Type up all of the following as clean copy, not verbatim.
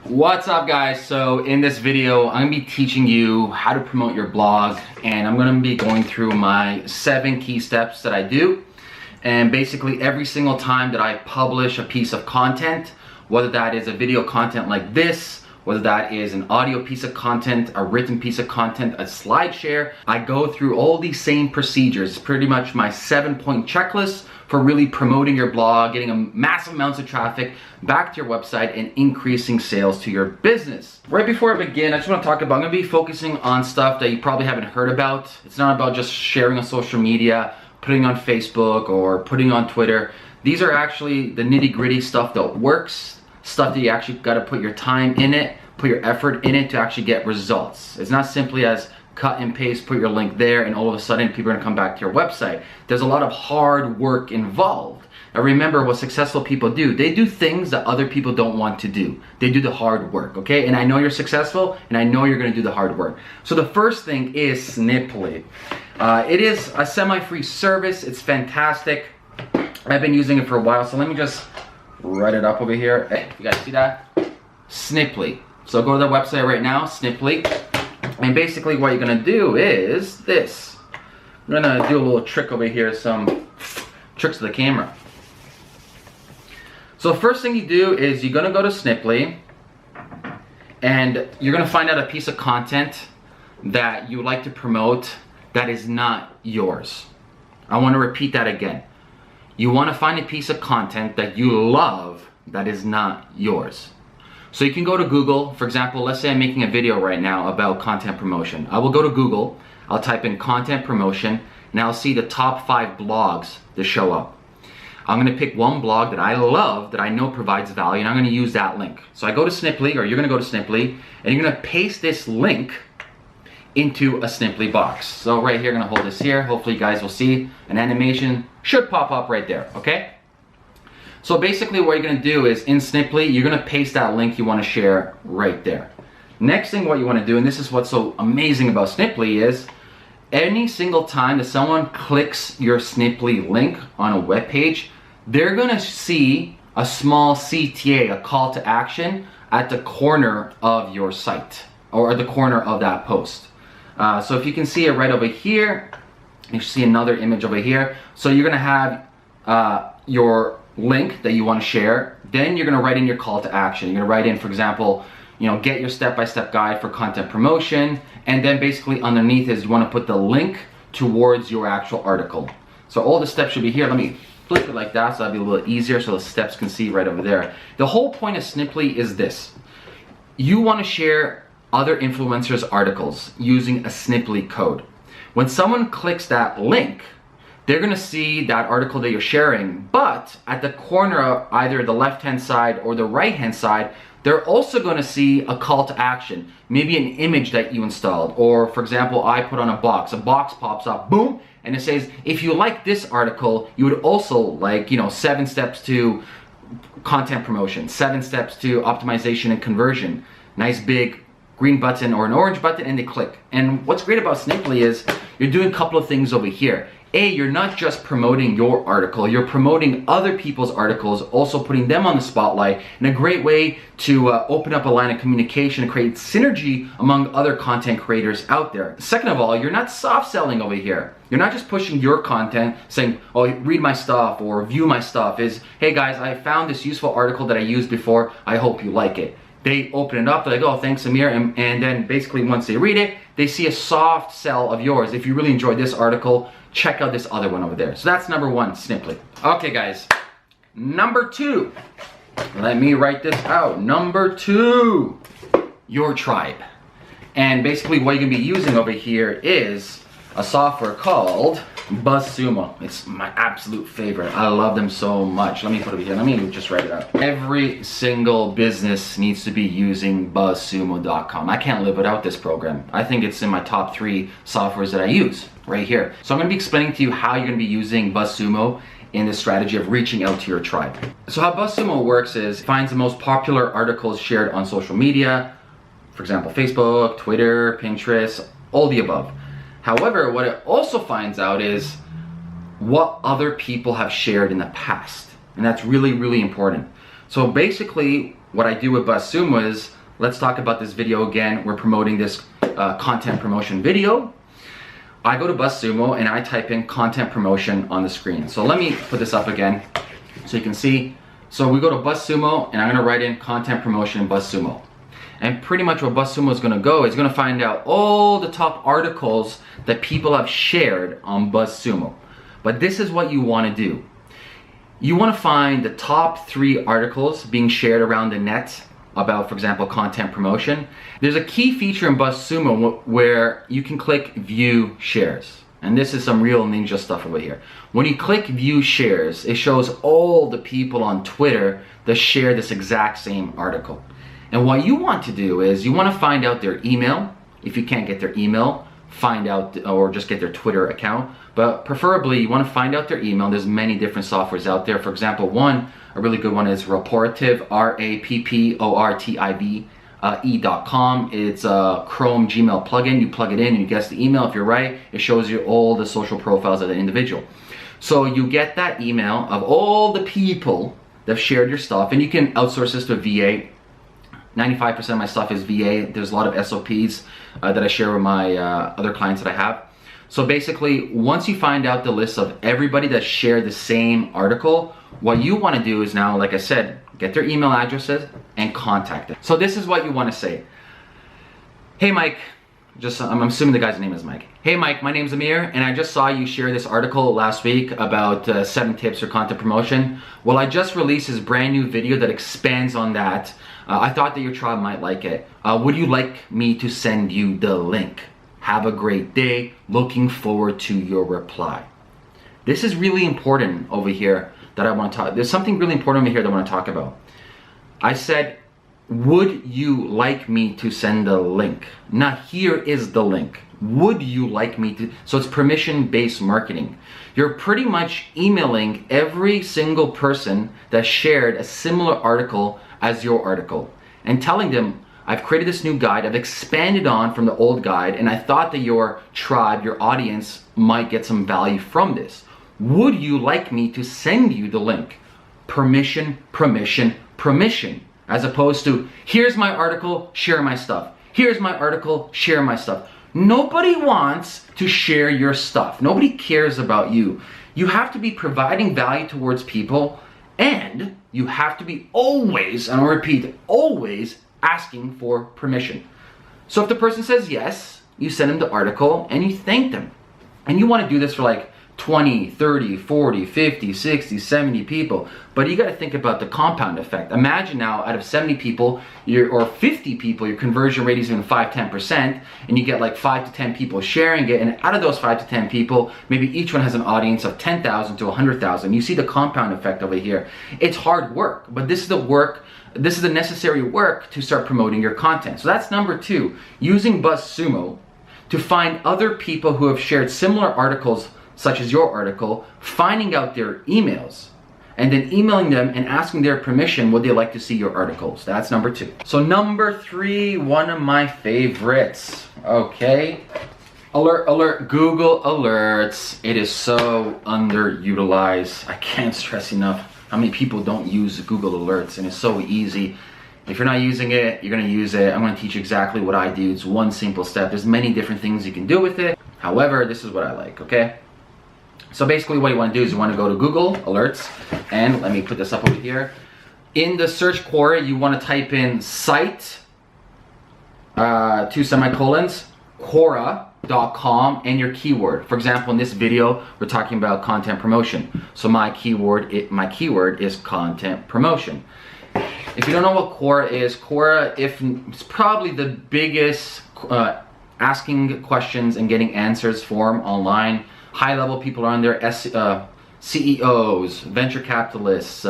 What's up guys? So in this video I'm going to be teaching you how to promote your blog, and I'm going to be going through my 7 key steps that I do. And basically every single time that I publish a piece of content, whether that is a video content like this, whether that is an audio piece of content, a written piece of content, a slide share, I go through all these same procedures. It's pretty much my 7-point checklist for really promoting your blog, getting a massive amounts of traffic back to your website and increasing sales to your business. Right before I begin, I just want to talk about, I'm going to be focusing on stuff that you probably haven't heard about. It's not about just sharing on social media, putting on Facebook or putting on Twitter. These are actually the nitty-gritty stuff that works, stuff that you actually got to put your time in it, put your effort in it to actually get results. It's not simply as cut and paste, put your link there, and all of a sudden people are gonna come back to your website. There's a lot of hard work involved. Now remember what successful people do. They do things that other people don't want to do. They do the hard work, okay? And I know you're successful, and I know you're gonna do the hard work. So the first thing is Sniply. It is a semi-free service. It's fantastic. I've been using it for a while, so let me just write it up over here. Hey, you guys see that? Sniply. So go to their website right now, Sniply. And basically what you're gonna do is this. I'm gonna do a little trick over here, some tricks of the camera. So the first thing you do is you're gonna go to Sniply and you're gonna find out a piece of content that you would like to promote that is not yours. I wanna repeat that again. You wanna find a piece of content that you love that is not yours. So you can go to Google. For example, let's say I'm making a video right now about content promotion. I will go to Google, I'll type in content promotion, and I'll see the top 5 blogs that show up. I'm gonna pick one blog that I love, that I know provides value, and I'm gonna use that link. So I go to Sniply, or you're gonna go to Sniply, and you're gonna paste this link into a Sniply box. So right here, I'm gonna hold this here. Hopefully you guys will see an animation should pop up right there, okay? So basically what you're gonna do is in Sniply, you're gonna paste that link you wanna share right there. Next thing what you wanna do, and this is what's so amazing about Sniply, is any single time that someone clicks your Sniply link on a web page, they're gonna see a small CTA, a call to action, at the corner of your site, or at the corner of that post. So if you can see it right over here, you see another image over here. So you're gonna have your link that you want to share, then you're going to write in your call to action. You're going to write in, for example, get your step-by-step guide for content promotion, and then basically underneath is you want to put the link towards your actual article. So all the steps should be here. Let me flip it like that so that'll be a little easier so the steps can see right over there. The whole point of Sniply is this. You want to share other influencers' articles using a Sniply code. When someone clicks that link, they're gonna see that article that you're sharing, but at the corner of either the left-hand side or the right-hand side, they're also gonna see a call to action, maybe an image that you installed, or for example, I put on a box pops up, boom, and it says, if you like this article, you would also like, 7 steps to content promotion, 7 steps to optimization and conversion, nice big green button or an orange button, and they click. And what's great about Sniply is you're doing a couple of things over here. You're not just promoting your article, you're promoting other people's articles, also putting them on the spotlight, and a great way to open up a line of communication and create synergy among other content creators out there. Second of all, you're not soft selling over here. You're not just pushing your content, saying, oh, read my stuff or view my stuff. Is, hey guys, I found this useful article that I used before, I hope you like it. They open it up, they're like, oh, thanks, Amir, and then basically once they read it, they see a soft sell of yours. If you really enjoyed this article, check out this other one over there. So that's number 1, Sniply. Okay, guys. Number 2. Let me write this out. Number 2, your tribe. And basically what you're gonna be using over here is a software called BuzzSumo. It's my absolute favorite. I love them so much. Let me put it over here. Let me just write it out. Every single business needs to be using BuzzSumo.com. I can't live without this program. I think it's in my top 3 softwares that I use right here. So I'm going to be explaining to you how you're going to be using BuzzSumo in the strategy of reaching out to your tribe. So how BuzzSumo works is it finds the most popular articles shared on social media, for example, Facebook, Twitter, Pinterest, all the above. However, what it also finds out is what other people have shared in the past. And that's really, really important. So basically, what I do with BuzzSumo is, let's talk about this video again. We're promoting this content promotion video. I go to BuzzSumo and I type in content promotion on the screen. So let me put this up again so you can see. So we go to BuzzSumo and I'm gonna write in content promotion in BuzzSumo. And pretty much what BuzzSumo is gonna go is gonna find out all the top articles that people have shared on BuzzSumo. But this is what you wanna do. You wanna find the top 3 articles being shared around the net about, for example, content promotion. There's a key feature in BuzzSumo where you can click view shares. And this is some real ninja stuff over here. When you click view shares, it shows all the people on Twitter that share this exact same article. And what you want to do is you want to find out their email. If you can't get their email, find out, or just get their Twitter account. But preferably you want to find out their email. There's many different softwares out there. For example, a really good one is Rapportive, rapportive.com. It's a Chrome Gmail plugin. You plug it in and you guess the email. If you're right, it shows you all the social profiles of the individual. So you get that email of all the people that have shared your stuff, and you can outsource this to a VA. 95% of my stuff is VA. There's a lot of SOPs that I share with my other clients that I have. So basically, once you find out the list of everybody that shared the same article, what you want to do is now, like I said, get their email addresses and contact them. So this is what you want to say. Hey Mike, I'm assuming the guy's name is Mike. Hey Mike, my name's Amir, and I just saw you share this article last week about 7 tips for content promotion. Well, I just released this brand new video that expands on that. I thought that your tribe might like it. Would you like me to send you the link? Have a great day. Looking forward to your reply. This is really important over here that I want to talk. There's something really important over here that I want to talk about. I said, would you like me to send a link? Now here is the link. Would you like me to? So it's permission-based marketing. You're pretty much emailing every single person that shared a similar article as your article and telling them, I've created this new guide, I've expanded on from the old guide, and I thought that your tribe, your audience might get some value from this. Would you like me to send you the link? Permission, permission, permission. As opposed to, here's my article, share my stuff. Here's my article, share my stuff. Nobody wants to share your stuff. Nobody cares about you. You have to be providing value towards people, and you have to be always, and I'll repeat, always asking for permission. So if the person says yes, you send them the article and you thank them. And you want to do this for like 20, 30, 40, 50, 60, 70 people. But you got to think about the compound effect. Imagine now out of 70 people, or 50 people, your conversion rate is even 5-10%, and you get like 5 to 10 people sharing it, and out of those 5 to 10 people, maybe each one has an audience of 10,000 to 100,000. You see the compound effect over here. It's hard work, but this is the work. This is the necessary work to start promoting your content. So that's number 2, using BuzzSumo to find other people who have shared similar articles such as your article, finding out their emails, and then emailing them and asking their permission, would they like to see your articles? That's number 2. So number 3, one of my favorites, okay? Alert, alert, Google Alerts. It is so underutilized. I can't stress enough how many people don't use Google Alerts, and it's so easy. If you're not using it, you're gonna use it. I'm gonna teach you exactly what I do. It's one simple step. There's many different things you can do with it. However, this is what I like, okay? So basically what you wanna do is you wanna go to Google Alerts, and let me put this up over here. In the search query, you wanna type in site, 2 semicolons, Quora.com, and your keyword. For example, in this video, we're talking about content promotion. So my keyword is content promotion. If you don't know what Quora is, it's probably the biggest asking questions and getting answers forum online. High-level people are on there, CEOs, venture capitalists,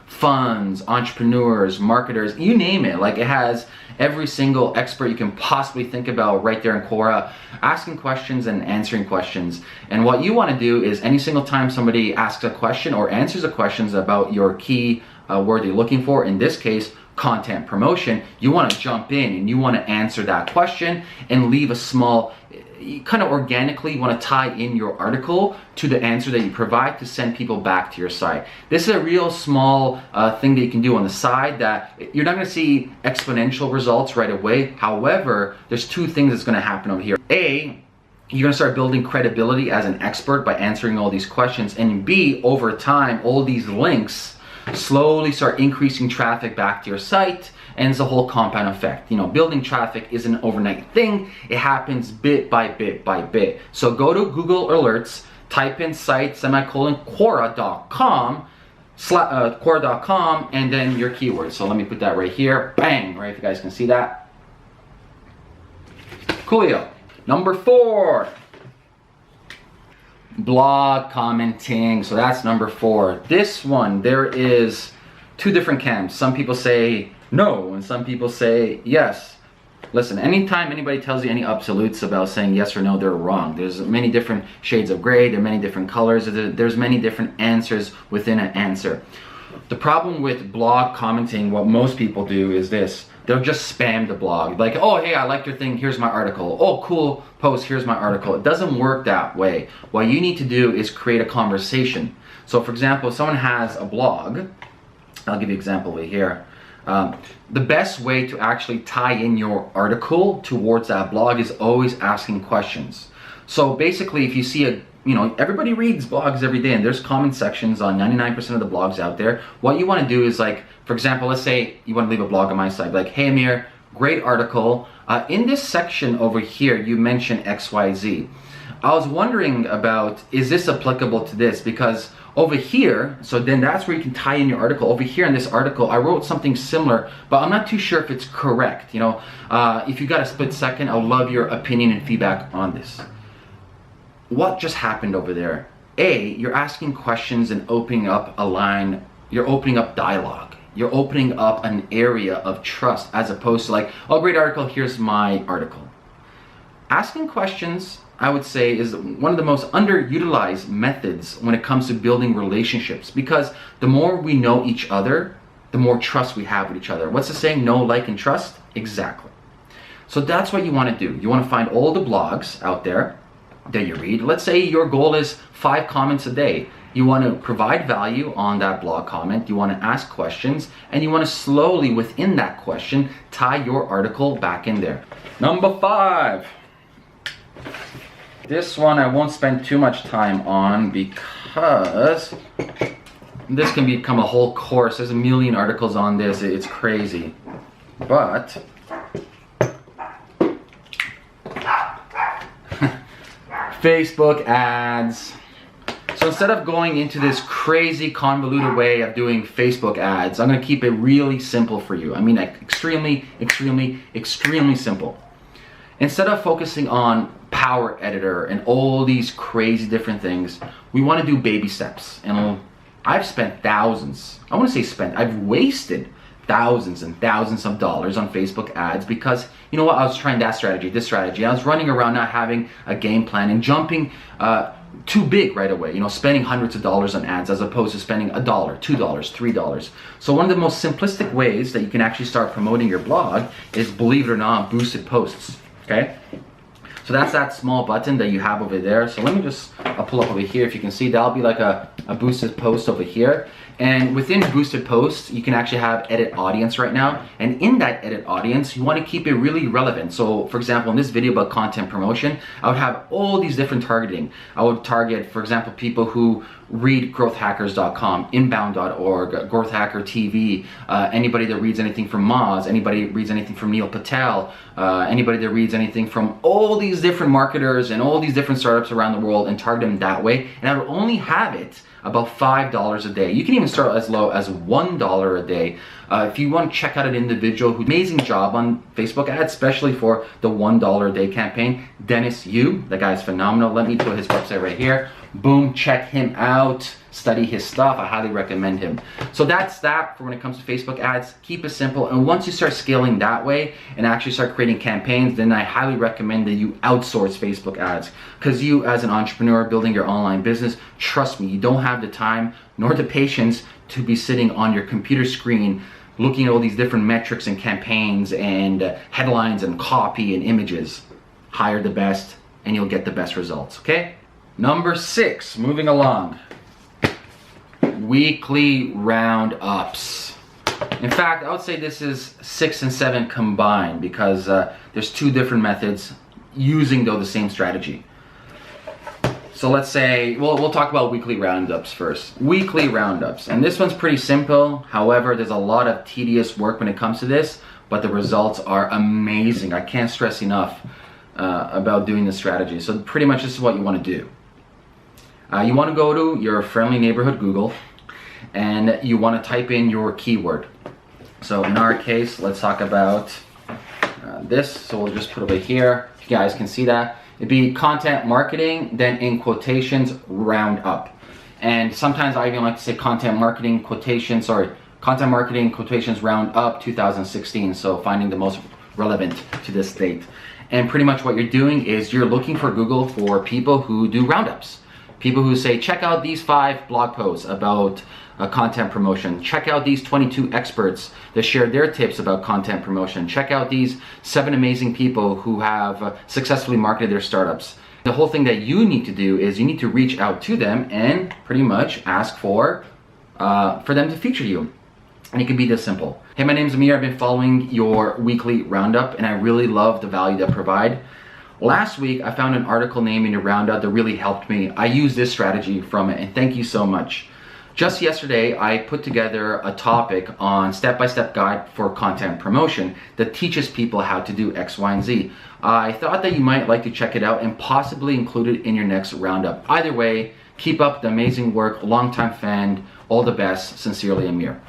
funds, entrepreneurs, marketers, you name it. Like, it has every single expert you can possibly think about right there in Quora, asking questions and answering questions. And what you want to do is any single time somebody asks a question or answers a question about your key word you're looking for, in this case, content promotion, you want to jump in and you want to answer that question and leave a small, you kind of organically want to tie in your article to the answer that you provide to send people back to your site. This is a real small thing that you can do on the side that you're not going to see exponential results right away. However, there's two things that's going to happen over here. A, you're gonna start building credibility as an expert by answering all these questions. And B, over time, all these links slowly start increasing traffic back to your site, and it's a whole compound effect. You know, building traffic isn't an overnight thing. It happens bit by bit by bit. So go to Google Alerts, type in site Quora.com, Quora.com, and then your keywords. So let me put that right here. Bang, right, if you guys can see that. Coolio. Number 4, blog commenting. So that's number 4. This one, there is 2 different camps. Some people say no, and some people say yes. Listen, anytime anybody tells you any absolutes about saying yes or no, they're wrong. There's many different shades of gray, there are many different colors, there's many different answers within an answer. The problem with blog commenting, what most people do is this. They'll just spam the blog. Like, oh, hey, I liked your thing, here's my article. Oh, cool post, here's my article. It doesn't work that way. What you need to do is create a conversation. So for example, if someone has a blog, I'll give you an example right here. The best way to actually tie in your article towards that blog is always asking questions. So basically, if you see a, you know, everybody reads blogs every day and there's comment sections on 99% of the blogs out there. What you want to do is, like, for example, let's say you want to leave a blog on my site, like, hey Amir, great article. In this section over here, you mentioned XYZ. I was wondering about, is this applicable to this? Because over here, so then that's where you can tie in your article. Over here in this article, I wrote something similar, but I'm not too sure if it's correct. You know, if you got a split second, I'll love your opinion and feedback on this. What just happened over there? A, you're asking questions and opening up a line, you're opening up dialogue. You're opening up an area of trust as opposed to like, oh, great article, here's my article. Asking questions, I would say, is one of the most underutilized methods when it comes to building relationships, because the more we know each other, the more trust we have with each other. What's the saying? Know, like, and trust? Exactly. So that's what you want to do. You want to find all the blogs out there that you read. Let's say your goal is 5 comments a day. You want to provide value on that blog comment, you want to ask questions, and you want to slowly within that question tie your article back in there. Number 5. This one I won't spend too much time on because this can become a whole course. There's a million articles on this, it's crazy. But Facebook ads. So instead of going into this crazy convoluted way of doing Facebook ads, I'm gonna keep it really simple for you. I mean, like extremely simple. Instead of focusing on Power Editor and all these crazy different things, we wanna do baby steps. And I've spent thousands, I wanna say spent, I've wasted thousands and thousands of dollars on Facebook ads because, you know what, I was trying that strategy, this strategy. I was running around not having a game plan and jumping too big right away, you know, spending hundreds of dollars on ads as opposed to spending $1, $2, $3. So one of the most simplistic ways that you can actually start promoting your blog is, believe it or not, boosted posts, okay? So that's that small button that you have over there. So let me just, I'll pull up over here. If you can see, that'll be like a boosted post over here. And within boosted posts, you can actually have edit audience right now. And in that edit audience, you want to keep it really relevant. So for example, in this video about content promotion, I would have all these different targeting. I would target, for example, people who read growthhackers.com, inbound.org, Growth Hacker TV, anybody that reads anything from Moz, anybody that reads anything from Neil Patel, anybody that reads anything from all these different marketers and all these different startups around the world, and target them that way. And I would only have it about $5 a day. You can even start as low as $1 a day. If you want to check out an individual who's amazing job on Facebook ads, especially for the $1 a day campaign, Dennis Yu, the guy's phenomenal. Let me put his website right here. Boom, check him out, study his stuff. I highly recommend him. So that's that for when it comes to Facebook ads. Keep it simple, and once you start scaling that way and actually start creating campaigns, then I highly recommend that you outsource Facebook ads, because you as an entrepreneur building your online business, trust me, you don't have the time nor the patience to be sitting on your computer screen looking at all these different metrics and campaigns and headlines and copy and images. Hire the best, and you'll get the best results, okay? Number 6, moving along. Weekly roundups. In fact, I would say this is 6 and 7 combined because there's 2 different methods using though the same strategy. So let's say, we'll talk about weekly roundups first. Weekly roundups, and this one's pretty simple. However, there's a lot of tedious work when it comes to this, but the results are amazing. I can't stress enough about doing this strategy. So pretty much this is what you want to do. You want to go to your friendly neighborhood Google, and you want to type in your keyword. So in our case, let's talk about this. So we'll just put it over here. If you guys can see that. It'd be content marketing, then in quotations, roundup. And sometimes I even like to say content marketing quotations roundup 2016. So finding the most relevant to this date. And pretty much what you're doing is you're looking for Google for people who do roundups. People who say, check out these 5 blog posts about content promotion. Check out these 22 experts that share their tips about content promotion. Check out these 7 amazing people who have successfully marketed their startups. The whole thing that you need to do is you need to reach out to them and pretty much ask for them to feature you. And it can be this simple. Hey, my name's Amir. I've been following your weekly roundup and I really love the value that I provide. Last week, I found an article name in your roundup that really helped me. I use this strategy from it, and thank you so much. Just yesterday, I put together a topic on step-by-step guide for content promotion that teaches people how to do X, Y, and Z. I thought that you might like to check it out and possibly include it in your next roundup. Either way, keep up the amazing work. Longtime fan. All the best. Sincerely, Amir.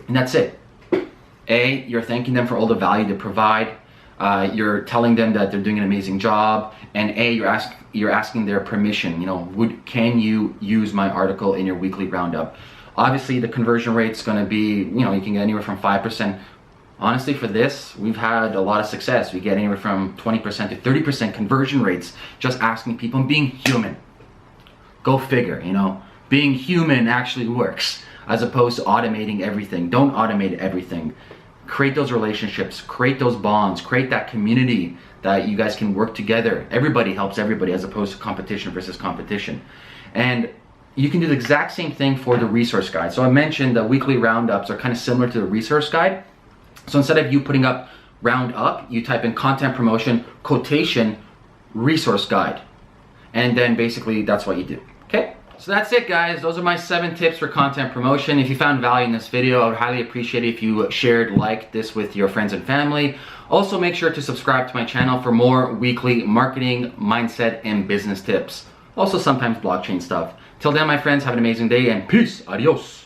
And that's it. A, you're thanking them for all the value they provide. You're telling them that they're doing an amazing job, and A, you're asking their permission. You know, can you use my article in your weekly roundup? Obviously, the conversion rate's going to be, you know, you can get anywhere from 5%. Honestly, for this, we've had a lot of success. We get anywhere from 20% to 30% conversion rates just asking people and being human. Go figure, you know. Being human actually works as opposed to automating everything. Don't automate everything. Create those relationships, create those bonds, create that community that you guys can work together. Everybody helps everybody as opposed to competition versus competition. And you can do the exact same thing for the resource guide. So I mentioned the weekly roundups are kind of similar to the resource guide. So instead of you putting up roundup, you type in content promotion, quotation, resource guide. And then basically that's what you do, okay? So that's it, guys. Those are my 7 tips for content promotion. If you found value in this video, I would highly appreciate it if you shared, liked this with your friends and family. Also, make sure to subscribe to my channel for more weekly marketing, mindset, and business tips. Also, sometimes blockchain stuff. Till then, my friends, have an amazing day and peace. Adios.